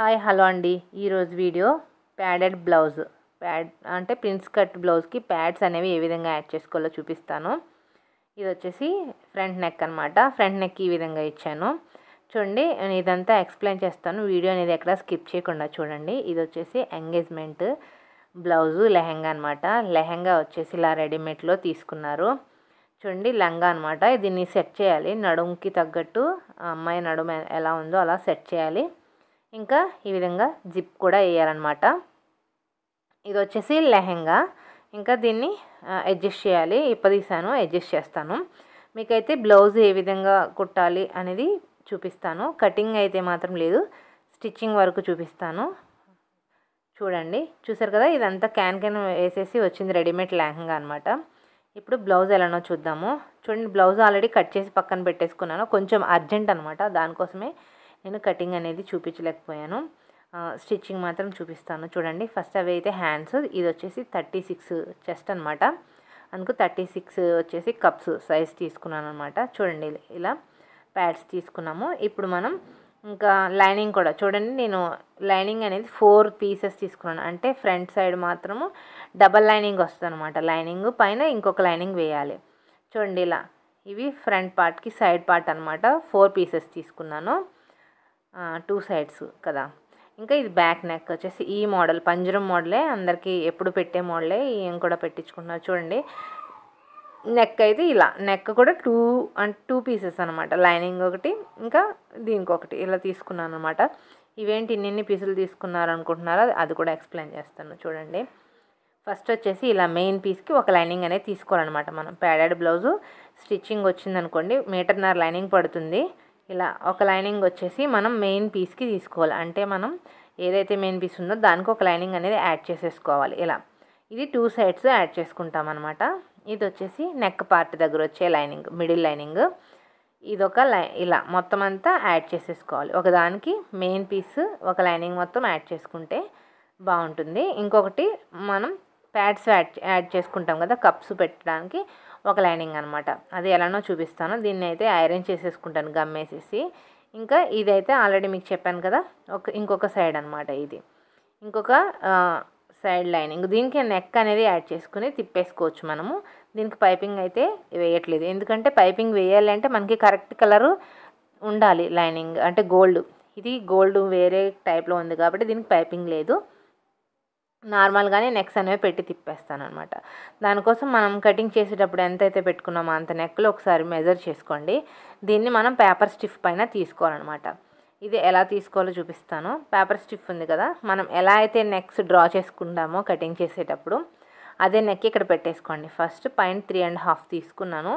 Hi hello అండి. ఈరోజు video padded blouse అంటే ప్రిన్స్ కట్ బ్లౌజ్కి ప్యాడ్స్ అనేవి ఏ విధంగా యాడ్ చేసుకోవాలో చూపిస్తాను. ఇది వచ్చేసి ఫ్రంట్ నెక్ అనమాట. ఫ్రంట్ నెక్ ఈ విధంగా ఇచ్చాను. చూడండి, నేను ఇదంతా ఎక్స్ప్లెయిన్ చేస్తాను. వీడియో అనేది ఎక్కడ స్కిప్ చేయకుండా చూడండి. ఇది వచ్చేసి ఎంగేజ్మెంట్ బ్లౌజు లెహెంగా అనమాట. లెహెంగా వచ్చేసి ఇలా రెడీమేడ్లో తీసుకున్నారు. చూడండి, లంగా అనమాట. దీన్ని సెట్ చేయాలి. నడుముకి తగ్గట్టు అమ్మాయి నడుము ఎలా ఉందో అలా సెట్ చేయాలి. ఇంకా ఈ విధంగా జిప్ కూడా వేయాలన్నమాట. ఇది వచ్చేసి లెహెంగా. ఇంకా దీన్ని అడ్జస్ట్ చేయాలి. ఇప్పదీసాను, అడ్జస్ట్ చేస్తాను. మీకైతే బ్లౌజ్ ఏ విధంగా కుట్టాలి అనేది చూపిస్తాను. కటింగ్ అయితే మాత్రం లేదు, స్టిచ్చింగ్ వరకు చూపిస్తాను. చూడండి, చూసారు కదా, ఇదంతా క్యాన్ వేసేసి వచ్చింది రెడీమేడ్ లెహెంగా అనమాట. ఇప్పుడు బ్లౌజ్ ఎలానో చూద్దాము. చూడండి, బ్లౌజ్ ఆల్రెడీ కట్ చేసి పక్కన పెట్టేసుకున్నాను. కొంచెం అర్జెంట్ అనమాట, దానికోసమే నేను కటింగ్ అనేది చూపించలేకపోయాను. స్టిచ్చింగ్ మాత్రం చూపిస్తాను. చూడండి, ఫస్ట్ అవి అయితే హ్యాండ్స్. ఇది వచ్చేసి 36 చెస్ట్ అనమాట. అందుకు 36 వచ్చేసి కప్స్ సైజ్ తీసుకున్నాను అనమాట. చూడండి, ఇలా ప్యాడ్స్ తీసుకున్నాము. ఇప్పుడు మనం ఇంకా లైనింగ్ కూడా చూడండి, నేను లైనింగ్ అనేది 4 పీసెస్ తీసుకున్నాను. అంటే ఫ్రంట్ సైడ్ మాత్రము డబల్ లైనింగ్ వస్తుంది అనమాట. లైనింగ్ పైన ఇంకొక లైనింగ్ వేయాలి. చూడండి, ఇలా ఇవి ఫ్రంట్ పార్ట్కి సైడ్ పార్ట్ అనమాట. 4 పీసెస్ తీసుకున్నాను, 2 సైడ్స్ కదా. ఇంకా ఇది బ్యాక్ నెక్ వచ్చేసి ఈ మోడల్ పంజరం మోడలే, అందరికీ ఎప్పుడు పెట్టే మోడలే. ఏం కూడా పెట్టించుకున్నారు. చూడండి, నెక్ అయితే ఇలా, నెక్ కూడా 2 పీసెస్ అనమాట. లైనింగ్ ఒకటి, ఇంకా దీనికి ఒకటి ఇలా తీసుకున్నాను అనమాట. ఇవేంటి ఇన్ని పీసులు తీసుకున్నారు అనుకుంటున్నారో అది కూడా ఎక్స్ప్లెయిన్ చేస్తాను. చూడండి, ఫస్ట్ వచ్చేసి ఇలా మెయిన్ పీస్కి ఒక లైనింగ్ అనేది తీసుకోవాలన్నమాట. మనం ప్యాడెడ్ బ్లౌజు స్టిచ్చింగ్ వచ్చిందనుకోండి, 1.5 మీటర్ లైనింగ్ పడుతుంది. ఇలా ఒక లైనింగ్ వచ్చేసి మనం మెయిన్ పీస్కి తీసుకోవాలి. అంటే మనం ఏదైతే మెయిన్ పీస్ ఉందో దానికి ఒక లైనింగ్ అనేది యాడ్ చేసేసుకోవాలి. ఇలా ఇది 2 సైడ్స్ యాడ్ చేసుకుంటాం అనమాట. ఇది వచ్చేసి నెక్ పార్ట్ దగ్గర వచ్చే లైనింగ్, మిడిల్ లైనింగ్. ఇదొక ఇలా మొత్తం అంతా యాడ్ చేసేసుకోవాలి. ఒకదానికి మెయిన్ పీస్ ఒక లైనింగ్ మొత్తం యాడ్ చేసుకుంటే బాగుంటుంది. ఇంకొకటి మనం ప్యాడ్స్ యాడ్ చేసుకుంటాం కదా, కప్స్ పెట్టడానికి ఒక లైనింగ్ అనమాట. అది ఎలానో చూపిస్తాను. దీన్ని అయితే ఐరన్ చేసేసుకుంటాను గమ్ వేసేసి. ఇంకా ఇదైతే ఆల్రెడీ మీకు చెప్పాను కదా, ఇంకొక సైడ్ అనమాట. ఇది ఇంకొక సైడ్ లైనింగ్. దీనికి నెక్ అనేది యాడ్ చేసుకుని తిప్పేసుకోవచ్చు మనము. దీనికి పైపింగ్ అయితే వేయట్లేదు, ఎందుకంటే పైపింగ్ వేయాలి అంటే మనకి కరెక్ట్ కలరు ఉండాలి లైనింగ్. అంటే గోల్డ్, ఇది గోల్డ్ వేరే టైప్లో ఉంది కాబట్టి దీనికి పైపింగ్ లేదు. నార్మల్గానే నెక్స్ అనేవి పెట్టి తిప్పేస్తాను అనమాట. దానికోసం మనం కటింగ్ చేసేటప్పుడు ఎంతైతే పెట్టుకున్నామో అంత నెక్లో ఒకసారి మెజర్ చేసుకోండి. దీన్ని మనం పేపర్ స్టిఫ్ పైన తీసుకోవాలన్నమాట. ఇది ఎలా తీసుకోవాలో చూపిస్తాను. పేపర్ స్టిఫ్ ఉంది కదా, మనం ఎలా అయితే నెక్స్ డ్రా చేసుకుంటామో కటింగ్ చేసేటప్పుడు అదే నెక్ ఇక్కడ పెట్టేసుకోండి. ఫస్ట్ పైన 3.5 తీసుకున్నాను.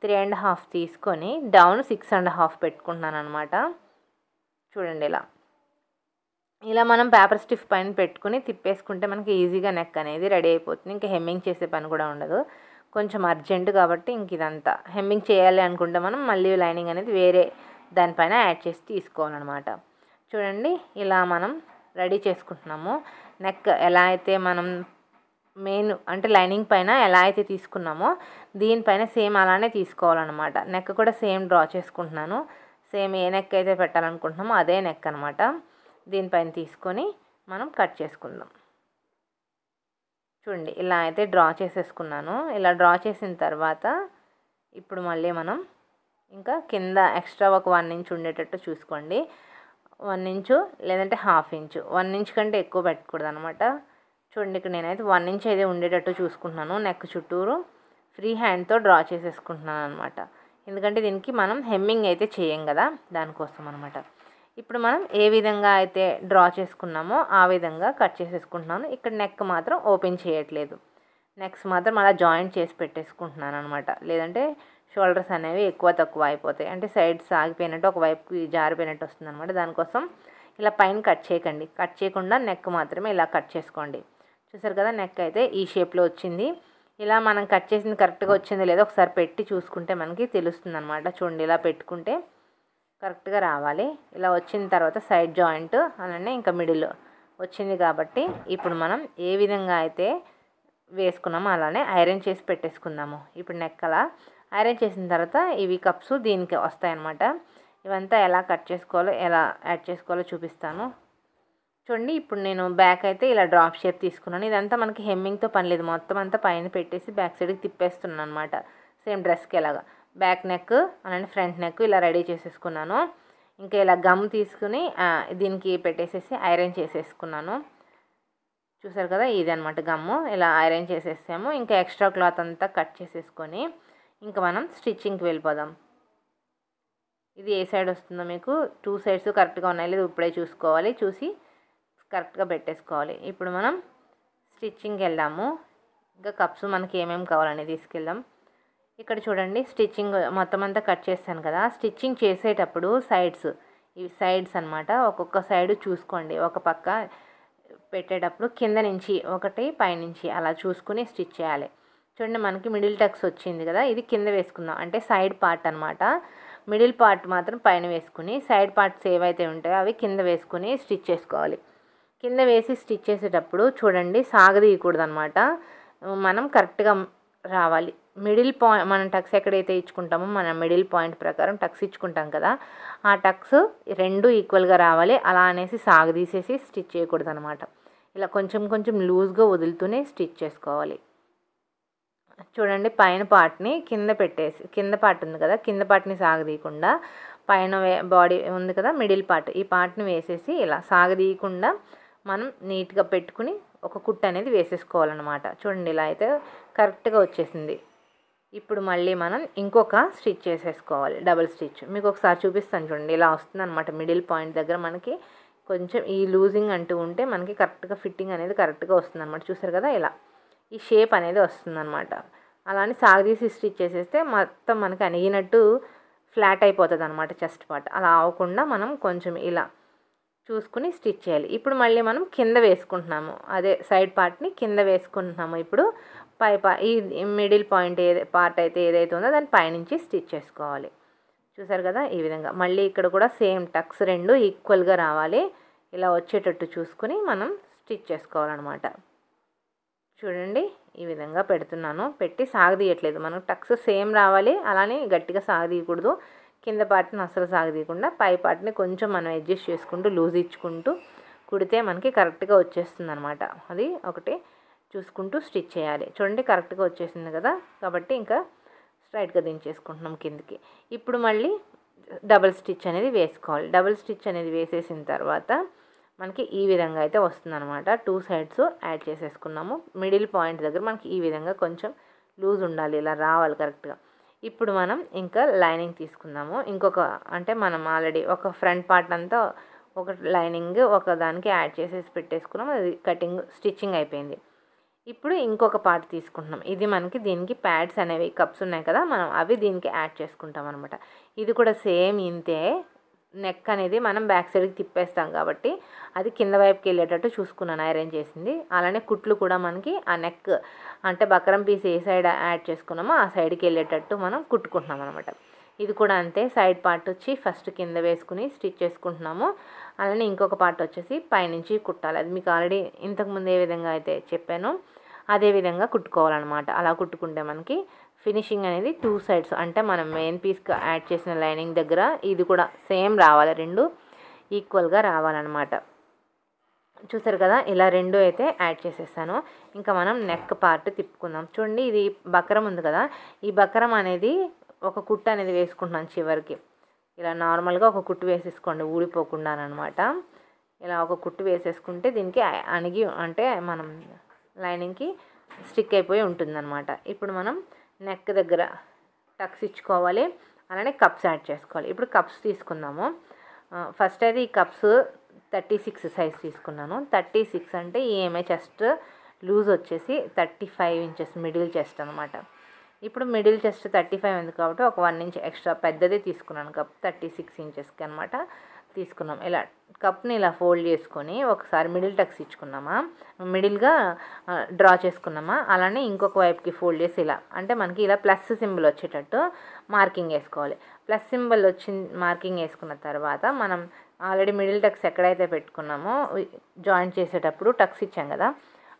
3.5 తీసుకొని డౌన్ 6.5 పెట్టుకుంటున్నాను అనమాట. చూడండి, ఇలా మనం పేపర్ స్టిఫ్ పైన పెట్టుకుని తిప్పేసుకుంటే మనకి ఈజీగా నెక్ అనేది రెడీ అయిపోతుంది. ఇంకా హెమ్మింగ్ చేసే పని కూడా ఉండదు. కొంచెం అర్జెంట్ కాబట్టి ఇంక ఇదంతా హెమ్మింగ్ చేయాలి అనుకుంటే మనం మళ్ళీ లైనింగ్ అనేది వేరే దానిపైన యాడ్ చేసి తీసుకోవాలన్నమాట. చూడండి, ఇలా మనం రెడీ చేసుకుంటున్నాము. నెక్ ఎలా అయితే మనం మెయిన్ అంటే లైనింగ్ పైన ఎలా అయితే తీసుకున్నామో దీనిపైన సేమ్ అలానే తీసుకోవాలన్నమాట. నెక్ కూడా సేమ్ డ్రా చేసుకుంటున్నాను. సేమ్ ఏ నెక్ అయితే పెట్టాలనుకుంటున్నామో అదే నెక్ అనమాట. దీనిపైన తీసుకొని మనం కట్ చేసుకుందాం. చూడండి, ఇలా అయితే డ్రా చేసేసుకున్నాను. ఇలా డ్రా చేసిన తర్వాత ఇప్పుడు మళ్ళీ మనం ఇంకా కింద ఎక్స్ట్రా ఒక 1 ఇంచ్ ఉండేటట్టు చూసుకోండి. 1 ఇంచు లేదంటే 1/2 ఇంచు, 1 ఇంచ్ కంటే ఎక్కువ పెట్టకూడదు అనమాట. చూడండి, ఇక్కడ నేనైతే 1 ఇంచ్ అయితే ఉండేటట్టు చూసుకుంటున్నాను. నెక్ చుట్టూరు ఫ్రీ హ్యాండ్తో డ్రా చేసేసుకుంటున్నాను అనమాట. ఎందుకంటే దీనికి మనం హెమ్మింగ్ అయితే చేయం కదా, దానికోసం అనమాట. ఇప్పుడు మనం ఏ విధంగా అయితే డ్రా చేసుకున్నామో ఆ విధంగా కట్ చేసేసుకుంటున్నాను. ఇక్కడ నెక్ మాత్రం ఓపెన్ చేయట్లేదు, నెక్స్ మాత్రం అలా జాయింట్ చేసి పెట్టేసుకుంటున్నాను అనమాట. లేదంటే షోల్డర్స్ అనేవి ఎక్కువ తక్కువ అయిపోతాయి. అంటే సైడ్స్ ఆగిపోయినట్టు ఒకవైపుకి జారిపోయినట్టు వస్తుంది అనమాట. దానికోసం ఇలా పైన కట్ చేయకండి, కట్ చేయకుండా నెక్ మాత్రమే ఇలా కట్ చేసుకోండి. చూసారు కదా, నెక్ అయితే ఈ షేప్లో వచ్చింది. ఇలా మనం కట్ చేసింది కరెక్ట్గా వచ్చింది లేదో ఒకసారి పెట్టి చూసుకుంటే మనకి తెలుస్తుంది అనమాట. చూడండి, ఇలా పెట్టుకుంటే కరెక్ట్గా రావాలి. ఇలా వచ్చిన తర్వాత సైడ్ జాయింట్ అలానే ఇంకా మిడిల్ వచ్చింది కాబట్టి ఇప్పుడు మనం ఏ విధంగా అయితే వేసుకున్నామో అలానే ఐరన్ చేసి పెట్టేసుకుందాము. ఇప్పుడు నెక్ అలా ఐరన్ చేసిన తర్వాత ఇవి కప్స్ దీనికి వస్తాయన్నమాట. ఇవంతా ఎలా కట్ చేసుకోవాలో ఎలా యాడ్ చేసుకోవాలో చూపిస్తాను. చూడండి ఇప్పుడు నేను బ్యాక్ అయితే ఇలా డ్రాప్ షేప్ తీసుకున్నాను. ఇదంతా మనకి హెమ్మింగ్తో పని లేదు, మొత్తం అంతా పైన పెట్టేసి బ్యాక్ సైడ్కి తిప్పేస్తున్నాను అనమాట. సేమ్ డ్రెస్కి ఎలాగా బ్యాక్ నెక్ అలానే ఫ్రంట్ నెక్ ఇలా రెడీ చేసేసుకున్నాను. ఇంకా ఇలా గమ్ తీసుకుని దీనికి పెట్టేసేసి ఐరన్ చేసేసుకున్నాను. చూసారు కదా, ఇది అనమాట గమ్ము. ఇలా ఐరన్ చేసేసాము. ఇంకా ఎక్స్ట్రా క్లాత్ అంతా కట్ చేసేసుకొని ఇంకా మనం స్టిచ్చింగ్కి వెళ్ళిపోదాం. ఇది ఏ సైడ్ వస్తుందో మీకు 2 సైడ్స్ కరెక్ట్గా ఉన్నాయి లేదు ఇప్పుడే చూసుకోవాలి, చూసి కరెక్ట్గా పెట్టేసుకోవాలి. ఇప్పుడు మనం స్టిచ్చింగ్కి వెళ్దాము. ఇంకా కప్స్ మనకి ఏమేమి కావాలని తీసుకెళ్దాం. ఇక్కడ చూడండి స్టిచ్చింగ్ మొత్తం అంతా కట్ చేస్తాను కదా. స్టిచ్చింగ్ చేసేటప్పుడు ఇవి సైడ్స్ అనమాట. ఒక్కొక్క సైడ్ చూసుకోండి. ఒక పక్క పెట్టేటప్పుడు కింద నుంచి ఒకటి పైనుంచి అలా చూసుకుని స్టిచ్ చేయాలి. చూడండి మనకి మిడిల్ టక్స్ వచ్చింది కదా, ఇది కింద వేసుకుందాం, అంటే సైడ్ పార్ట్ అనమాట. మిడిల్ పార్ట్ మాత్రం పైన వేసుకుని సైడ్ పార్ట్స్ ఏవైతే ఉంటాయో అవి కింద వేసుకుని స్టిచ్ చేసుకోవాలి. కింద వేసి స్టిచ్ చేసేటప్పుడు చూడండి సాగదీయకూడదు అనమాట. మనం కరెక్ట్గా రావాలి. మిడిల్ పాయింట్ మనం టక్స్ ఎక్కడైతే ఇచ్చుకుంటామో మన మిడిల్ పాయింట్ ప్రకారం టక్స్ ఇచ్చుకుంటాం కదా, ఆ టక్స్ రెండు ఈక్వల్గా రావాలి. అలా అనేసి సాగదీసేసి స్టిచ్ చేయకూడదు అనమాట. ఇలా కొంచెం కొంచెం లూజ్గా వదులుతూనే స్టిచ్ చేసుకోవాలి. చూడండి పైన పార్ట్ని కింద పెట్టేసి, కింద పార్ట్ ఉంది కదా, కింద పార్ట్ని సాగదీయకుండా పైన బాడీ ఉంది కదా మిడిల్ పార్ట్, ఈ పార్ట్ని వేసేసి ఇలా సాగదీయకుండా మనం నీట్గా పెట్టుకుని ఒక కుట్టు అనేది వేసేసుకోవాలన్నమాట. చూడండి ఇలా అయితే కరెక్ట్గా వచ్చేసింది. ఇప్పుడు మళ్ళీ మనం ఇంకొక స్టిచ్ చేసేసుకోవాలి, డబుల్ స్టిచ్. మీకు ఒకసారి చూపిస్తాను చూడండి, ఇలా వస్తుంది అనమాట. మిడిల్ పాయింట్ దగ్గర మనకి కొంచెం ఈ లూజింగ్ అంటూ ఉంటే మనకి కరెక్ట్గా ఫిట్టింగ్ అనేది కరెక్ట్గా వస్తుంది అనమాట. చూసారు కదా, ఇలా ఈ షేప్ అనేది వస్తుందన్నమాట. అలానే సాగదీసి స్టిచ్ చేసేస్తే మొత్తం మనకి అణిగినట్టు ఫ్లాట్ అయిపోతుంది అనమాట చెస్ట్ పార్ట్. అలా అవ్వకుండా మనం కొంచెం ఇలా చూసుకుని స్టిచ్ చేయాలి. ఇప్పుడు మళ్ళీ మనం కింద వేసుకుంటున్నాము, అదే సైడ్ పార్ట్ని కింద వేసుకుంటున్నాము. ఇప్పుడు ఈ మిడిల్ పాయింట్ పార్ట్ అయితే ఏదైతే ఉందో దాని పైనుంచి స్టిచ్ చేసుకోవాలి. చూసారు కదా, ఈ విధంగా. మళ్ళీ ఇక్కడ కూడా సేమ్ టక్స్ రెండు ఈక్వల్గా రావాలి. ఇలా వచ్చేటట్టు చూసుకుని మనం స్టిచ్ చేసుకోవాలన్నమాట. చూడండి ఈ విధంగా పెడుతున్నాను, పెట్టి సాగదీయట్లేదు. మనకు టక్స్ సేమ్ రావాలి, అలానే గట్టిగా సాగదీయకూడదు. కింద పార్ట్ని అసలు సాగదీయకుండా పై పార్ట్ని కొంచెం మనం అడ్జస్ట్ చేసుకుంటూ లూజ్ ఇచ్చుకుంటూ కుడితే మనకి కరెక్ట్గా వచ్చేస్తుంది అనమాట. అది ఒకటి చూసుకుంటూ స్టిచ్ చేయాలి. చూడండి కరెక్ట్గా వచ్చేసింది కదా, కాబట్టి ఇంకా స్ట్రైట్గా దించేసుకుంటున్నాం కిందికి. ఇప్పుడు మళ్ళీ డబుల్ స్టిచ్ అనేది వేసుకోవాలి. డబుల్ స్టిచ్ అనేది వేసేసిన తర్వాత మనకి ఈ విధంగా అయితే వస్తుందన్నమాట. 2 సైడ్స్ యాడ్ చేసేసుకున్నాము. మిడిల్ పాయింట్ దగ్గర మనకి ఈ విధంగా కొంచెం లూజ్ ఉండాలి, ఇలా రావాలి కరెక్ట్గా. ఇప్పుడు మనం ఇంకా లైనింగ్ తీసుకుందాము. ఇంకొక అంటే మనం ఆల్రెడీ ఒక ఫ్రంట్ పార్ట్ అంతా ఒక లైనింగ్ ఒక దానికి యాడ్ చేసేసి పెట్టేసుకున్నాం. అది కటింగ్ స్టిచ్చింగ్ అయిపోయింది. ఇప్పుడు ఇంకొక పార్ట్ తీసుకుంటున్నాం. ఇది మనకి దీనికి ప్యాడ్స్ అనేవి కప్స్ ఉన్నాయి కదా, మనం అవి దీనికి యాడ్ చేసుకుంటాం అనమాట. ఇది కూడా సేమ్ ఇంతే. నెక్ అనేది మనం బ్యాక్ సైడ్కి తిప్పేస్తాం కాబట్టి అది కింద వైపుకి వెళ్ళేటట్టు చూసుకున్నాను ఐరన్ చేసింది. అలానే కుట్లు కూడా మనకి ఆ నెక్ అంటే బక్రం పీస్ ఏ సైడ్ యాడ్ చేసుకున్నామో ఆ సైడ్కి వెళ్ళేటట్టు మనం కుట్టుకుంటున్నాం అనమాట. ఇది కూడా అంతే. సైడ్ పార్ట్ వచ్చి ఫస్ట్ కింద వేసుకుని స్టిచ్ చేసుకుంటున్నాము. అలానే ఇంకొక పార్ట్ వచ్చేసి పైనుంచి కుట్టాలి. అది మీకు ఆల్రెడీ ఇంతకుముందు ఏ విధంగా అయితే చెప్పానో అదే విధంగా కుట్టుకోవాలన్నమాట. అలా కుట్టుకుంటే మనకి ఫినిషింగ్ అనేది 2 సైడ్స్ అంటే మనం మెయిన్ పీస్కి యాడ్ చేసిన లైనింగ్ దగ్గర ఇది కూడా సేమ్ రావాలి, రెండు ఈక్వల్గా రావాలన్నమాట. చూసారు కదా, ఇలా రెండు అయితే యాడ్ చేసేసాను. ఇంకా మనం నెక్ పార్ట్ తిప్పుకుందాం. చూడండి ఇది బక్రం ఉంది కదా, ఈ బక్రం అనేది ఒక కుట్టు అనేది వేసుకుంటున్నాను చివరికి. ఇలా నార్మల్గా ఒక కుట్టు వేసేసుకోండి ఊడిపోకుండా అనమాట. ఇలా ఒక కుట్టు వేసేసుకుంటే దీనికి అణిగి అంటే మనం లైనింగ్కి స్టిక్ అయిపోయి ఉంటుందన్నమాట. ఇప్పుడు మనం నెక్ దగ్గర టక్స్ ఇచ్చుకోవాలి, అలానే కప్స్ యాడ్ చేసుకోవాలి. ఇప్పుడు కప్స్ తీసుకుందాము. ఫస్ట్ అయితే ఈ కప్స్ 36 సైజ్ తీసుకున్నాను. 36 అంటే ఈఎంఐ చెస్ట్ లూజ్ వచ్చేసి 35 ఇంచెస్ మిడిల్ చెస్ట్ అనమాట. ఇప్పుడు మిడిల్ చెస్ట్ 35 ఉంది కాబట్టి ఒక 1 ఇంచ్ ఎక్స్ట్రా పెద్దదే తీసుకున్నాను కప్, 36 ఇంచెస్కి అనమాట తీసుకున్నాం. ఇలా కప్ని ఇలా ఫోల్డ్ చేసుకొని ఒకసారి మిడిల్ టక్స్ ఇచ్చుకున్నామా, మిడిల్గా డ్రా చేసుకున్నామా, అలానే ఇంకొక వైపుకి ఫోల్డ్ చేసి ఇలా అంటే మనకి ఇలా ప్లస్ సింబల్ వచ్చేటట్టు మార్కింగ్ వేసుకోవాలి. ప్లస్ సింబల్ మార్కింగ్ వేసుకున్న తర్వాత మనం ఆల్రెడీ మిడిల్ టక్స్ ఎక్కడైతే పెట్టుకున్నామో జాయింట్ చేసేటప్పుడు టక్స్ ఇచ్చాం కదా,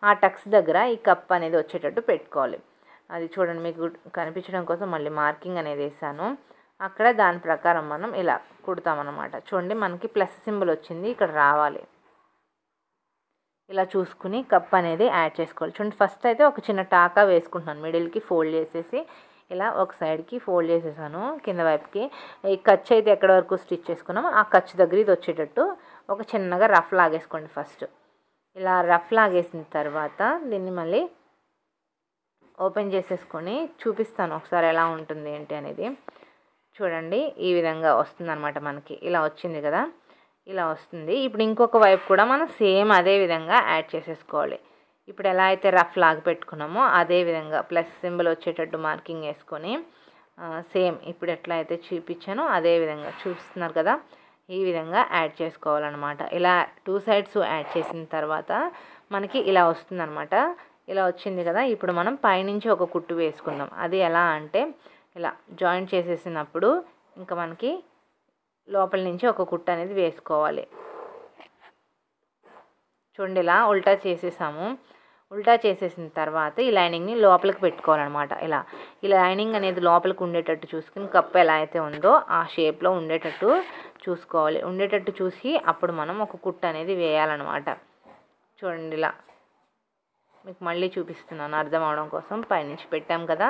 ఆ టక్స్ దగ్గర ఈ కప్ అనేది వచ్చేటట్టు పెట్టుకోవాలి. అది చూడండి మీకు కనిపించడం కోసం మళ్ళీ మార్కింగ్ అనేది వేసాను. అక్కడ దాని ప్రకారం మనం ఇలా కుడతామన్నమాట. చూడండి మనకి ప్లస్ సింబల్ వచ్చింది, ఇక్కడ రావాలి. ఇలా చూసుకుని కప్ అనేది యాడ్ చేసుకోవాలి. చూడండి ఫస్ట్ అయితే ఒక చిన్న టాకా వేసుకుంటున్నాను, మిడిల్కి ఫోల్డ్ చేసేసి ఇలా ఒక సైడ్కి ఫోల్డ్ చేసేసాను కింద వైపుకి. ఈ ఖర్చు అయితే ఎక్కడ వరకు స్టిచ్ చేసుకున్నామో ఆ ఖర్చు దగ్గర ఇది వచ్చేటట్టు ఒక చిన్నగా రఫ్ లాగేసుకోండి. ఫస్ట్ ఇలా రఫ్ లాగేసిన తర్వాత దీన్ని మళ్ళీ ఓపెన్ చేసేసుకొని చూపిస్తాను ఒకసారి ఎలా ఉంటుంది ఏంటి అనేది. చూడండి ఈ విధంగా వస్తుంది అనమాట. మనకి ఇలా వచ్చింది కదా, ఇలా వస్తుంది. ఇప్పుడు ఇంకొక వైపు కూడా మనం సేమ్ అదే విధంగా యాడ్ చేసేసుకోవాలి. ఇప్పుడు ఎలా అయితే రఫ్ లాగా పెట్టుకున్నామో అదే విధంగా ప్లస్ సింబల్ వచ్చేటట్టు మార్కింగ్ వేసుకొని సేమ్ ఇప్పుడు ఎట్లా అయితే చూపించానో అదే విధంగా చూస్తున్నారు కదా, ఈ విధంగా యాడ్ చేసుకోవాలన్నమాట. ఇలా 2 సైడ్స్ యాడ్ చేసిన తర్వాత మనకి ఇలా వస్తుందన్నమాట. ఇలా వచ్చింది కదా, ఇప్పుడు మనం పైనుంచి ఒక కుట్టు వేసుకుందాం. అది ఎలా అంటే ఇలా జాయింట్ చేసేసినప్పుడు ఇంకా మనకి లోపల నుంచి ఒక కుట్టు అనేది వేసుకోవాలి. చూడండి ఇలా ఉల్టా చేసేసాము. ఉల్టా చేసేసిన తర్వాత ఈ లైనింగ్ని లోపలికి పెట్టుకోవాలన్నమాట. ఈ లైనింగ్ అనేది లోపలికి ఉండేటట్టు చూసుకుని కప్పు ఎలా అయితే ఉందో ఆ షేప్లో ఉండేటట్టు చూసుకోవాలి. ఉండేటట్టు చూసి అప్పుడు మనం ఒక కుట్టు అనేది వేయాలన్నమాట. చూడండి ఇలా మీకు మళ్ళీ చూపిస్తున్నాను అర్థం అవడం కోసం. పైనుంచి పెట్టాం కదా,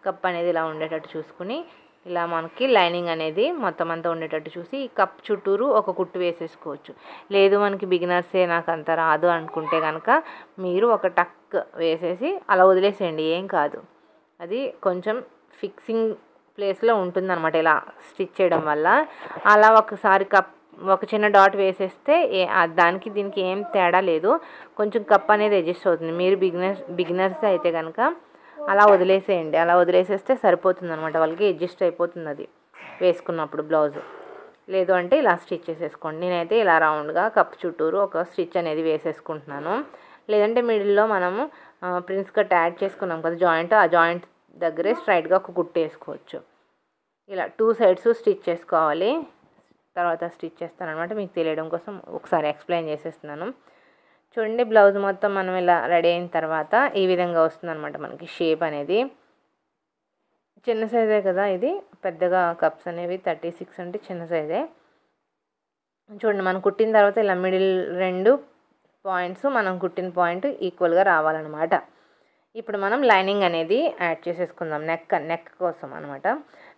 కప్ అనేది ఇలా ఉండేటట్టు చూసుకుని ఇలా మనకి లైనింగ్ అనేది మొత్తం అంతా ఉండేటట్టు చూసి ఈ కప్ చుట్టూరు ఒక కుట్టు వేసేసుకోవచ్చు. లేదు మనకి బిగినర్సే నాకు అంత రాదు అనుకుంటే కనుక మీరు ఒక టక్ వేసేసి అలా వదిలేసేయండి, ఏం కాదు. అది కొంచెం ఫిక్సింగ్ ప్లేస్లో ఉంటుందన్నమాట ఇలా స్టిచ్ చేయడం వల్ల. అలా ఒకసారి ఒక చిన్న డాట్ వేసేస్తే దానికి దీనికి ఏం తేడా లేదు, కొంచెం కప్ అనేది అడ్జస్ట్ అవుతుంది. మీరు బిగినర్స్ అయితే కనుక అలా వదిలేసేయండి, అలా వదిలేసేస్తే సరిపోతుంది అనమాట. వాళ్ళకి అడ్జస్ట్ అయిపోతుంది అది వేసుకున్నప్పుడు బ్లౌజ్. లేదు అంటే ఇలా స్టిచ్ చేసేసుకోండి. నేనైతే ఇలా రౌండ్గా కప్ చుట్టూరు ఒక స్టిచ్ అనేది వేసేసుకుంటున్నాను. లేదంటే మిడిల్లో మనము ప్రిన్స్ కట్ యాడ్ చేసుకున్నాం కదా జాయింట్, ఆ జాయింట్ దగ్గరే స్ట్రైట్గా ఒక కుట్టు వేసుకోవచ్చు. ఇలా 2 సైడ్స్ స్టిచ్ చేసుకోవాలి. తర్వాత స్టిచ్ చేస్తాను అనమాట, మీకు తెలియడం కోసం ఒకసారి ఎక్స్ప్లెయిన్ చేసేస్తున్నాను. చూడండి బ్లౌజ్ మొత్తం మనం ఇలా రెడీ అయిన తర్వాత ఈ విధంగా వస్తుందన్నమాట మనకి షేప్ అనేది. చిన్న సైజే కదా ఇది, పెద్దగా కప్స్ అనేవి 36 అంటే చిన్న సైజే. చూడండి మనం కుట్టిన తర్వాత ఇలా మిడిల్ 2 పాయింట్స్ మనం కుట్టిన పాయింట్ ఈక్వల్గా రావాలన్నమాట. ఇప్పుడు మనం లైనింగ్ అనేది యాడ్ చేసేసుకుందాం, నెక్ కోసం అనమాట.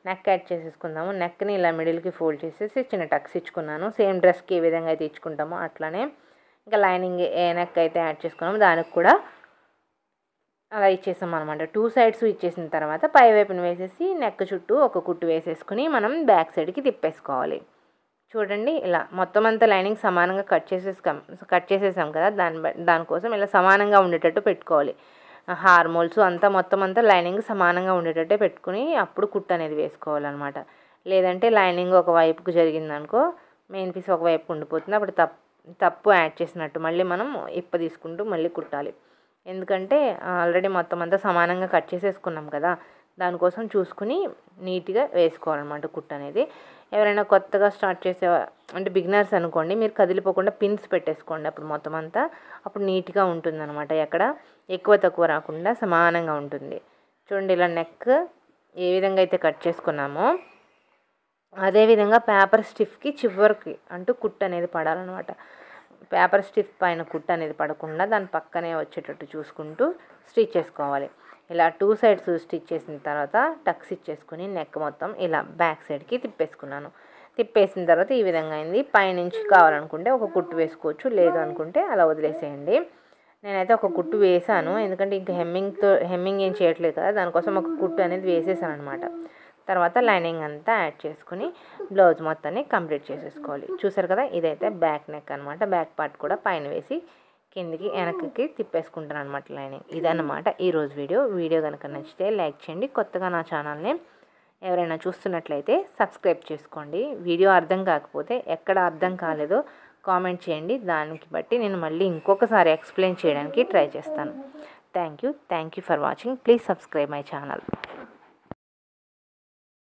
నెక్ యాడ్ చేసేసుకుందాము. నెక్ని ఇలా మిడిల్కి ఫోల్డ్ చేసేసి చిన్న టక్స్ ఇచ్చుకున్నాను. సేమ్ డ్రెస్కి ఏ విధంగా అయితే ఇచ్చుకుంటామో అట్లానే ఇంకా లైనింగ్ ఏ నెక్ అయితే యాడ్ చేసుకున్నామో దానికి కూడా అలా ఇచ్చేసాం అనమాట. 2 సైడ్స్ ఇచ్చేసిన తర్వాత పై వైపున వేసేసి నెక్ చుట్టూ ఒక కుట్టు వేసేసుకుని మనం బ్యాక్ సైడ్కి తిప్పేసుకోవాలి. చూడండి ఇలా మొత్తం అంతా లైనింగ్ సమానంగా కట్ చేసేసాం కదా, దానికోసం ఇలా సమానంగా ఉండేటట్టు పెట్టుకోవాలి. హార్మోల్స్ అంతా మొత్తం అంతా లైనింగ్ సమానంగా ఉండేటట్టే పెట్టుకుని అప్పుడు కుట్టు అనేది వేసుకోవాలన్నమాట. లేదంటే లైనింగ్ ఒక వైపుకు జరిగిందనుకో మెయిన్ పీస్ ఒక వైపుకు ఉండిపోతుంది, అప్పుడు తప్పు యాడ్ చేసినట్టు మళ్ళీ మనం తీసుకుంటూ మళ్ళీ కుట్టాలి. ఎందుకంటే ఆల్రెడీ మొత్తం అంతా సమానంగా కట్ చేసేసుకున్నాం కదా, దానికోసం చూసుకుని నీట్గా వేసుకోవాలన్నమాట కుట్టు అనేది. ఎవరైనా కొత్తగా స్టార్ట్ చేసే అంటే బిగినర్స్ అనుకోండి, మీరు కదిలిపోకుండా పిన్స్ పెట్టేసుకోండి అప్పుడు మొత్తం అంతా, అప్పుడు నీట్గా ఉంటుందన్నమాట. ఎక్కడ ఎక్కువ తక్కువ రాకుండా సమానంగా ఉంటుంది. చూడండి ఇలా నెక్ ఏ విధంగా అయితే కట్ చేసుకున్నామో అదేవిధంగా పేపర్ స్టిఫ్కి చివరికి అంటూ కుట్టు అనేది పడాలన్నమాట. పేపర్ స్టిఫ్ పైన కుట్టు అనేది పడకుండా దాని పక్కనే వచ్చేటట్టు చూసుకుంటూ స్టిచ్ చేసుకోవాలి. ఇలా 2 సైడ్స్ స్టిచ్ చేసిన తర్వాత టక్స్ ఇచ్చేసుకుని నెక్ మొత్తం ఇలా బ్యాక్ సైడ్కి తిప్పేసుకున్నాను. తిప్పేసిన తర్వాత ఈ విధంగా అయింది. పైనుంచి కావాలనుకుంటే ఒక కుట్టు వేసుకోవచ్చు, లేదు అనుకుంటే అలా వదిలేసేయండి. నేనైతే ఒక కుట్టు వేసాను, ఎందుకంటే ఇంకా హెమ్మింగ్ ఏం చేయట్లేదు కదా, దానికోసం ఒక కుట్టు అనేది వేసేసాను అనమాట. తర్వాత లైనింగ్ అంతా యాడ్ చేసుకుని బ్లౌజ్ మొత్తాన్ని కంప్లీట్ చేసేసుకోవాలి. చూసారు కదా, ఇదైతే బ్యాక్ నెక్ అనమాట. బ్యాక్ పార్ట్ కూడా పైన వేసి కిందికి వెనక్కి తిప్పేసుకుంటాను అనమాట లైనింగ్. ఇదన్నమాట ఈరోజు వీడియో కనుక నచ్చితే లైక్ చేయండి. కొత్తగా నా ఛానల్ని ఎవరైనా చూస్తున్నట్లయితే సబ్స్క్రైబ్ చేసుకోండి. వీడియో అర్థం కాకపోతే ఎక్కడ అర్థం కాలేదో కామెంట్ చేయండి, దానికి బట్టి నేను మళ్ళీ ఇంకొకసారి ఎక్స్ప్లెయిన్ చేయడానికి ట్రై చేస్తాను. Thank you for watching. Please subscribe my channel.